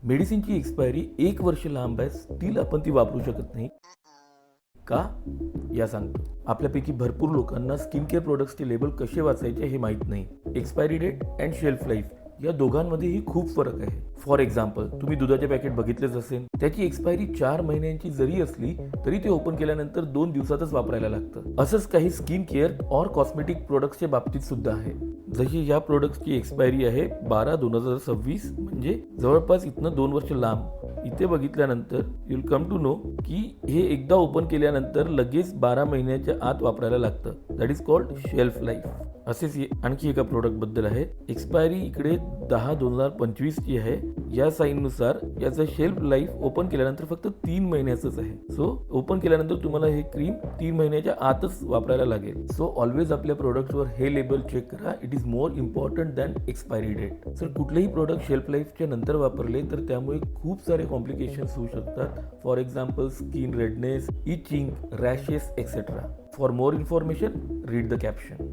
मेडिसिनची expiry 1 वर्ष लांब आहे, स्टील आपण ती वापरू शकत नाही का? या सांगतो. आपल्यापैकी भरपूर लोकांना स्किन केअर प्रोडक्ट्सचे लेबल कसे वाचायचे हे माहीत नाही. Expiry date and shelf life या दोघांमध्येही खूप फरक आहे. फॉर एक्झाम्पल, तुम्ही दुधाचे पॅकेट बघितलेच असेल. त्याची एक्सपायरी 4 महिन्यांची जरी असली तरी ते ओपन केल्यानंतर 2 दिवसातच वापरायला लागतं. असंच काही स्किन केअर और कॉस्मेटिक प्रोडक्ट्सच्या बाबतीत सुद्धा आहे. जशी या प्रोडक्ट्सची एक्सपायरी आहे 12/2026, म्हणजे जवळपास इथनं 2 वर्ष लांब. इथे बघितल्यानंतर you will come to know की हे एकदा ओपन केल्यानंतर लगेच 12 महिन्याच्या आत वापरायला लागतं. That is called shelf life. असेच आणखी एका प्रोडक्टबद्दल आहे. एक्सपायरी इकडे 10/2025ची आहे. या साईननुसार याचं शेल्फ लाईफ ओपन केल्यानंतर फक्त 3 महिन्याचंच आहे. सो ओपन केल्यानंतर तुम्हाला हे क्रीम 3 महिन्याच्या आतच वापरायला लागेल. सो ऑलवेज आपल्या प्रोडक्ट्सवर हे लेबल चेक करा. It is more important than expiry date. Sir, कुठलेही प्रोडक्ट शेल्फ लाईफच्या नंतर वापरले तर त्यामुळे खूप सारे कॉम्प्लिकेशन्स होऊ शकतात. For example, skin redness, itching, rashes etcetera. For more information, read the caption.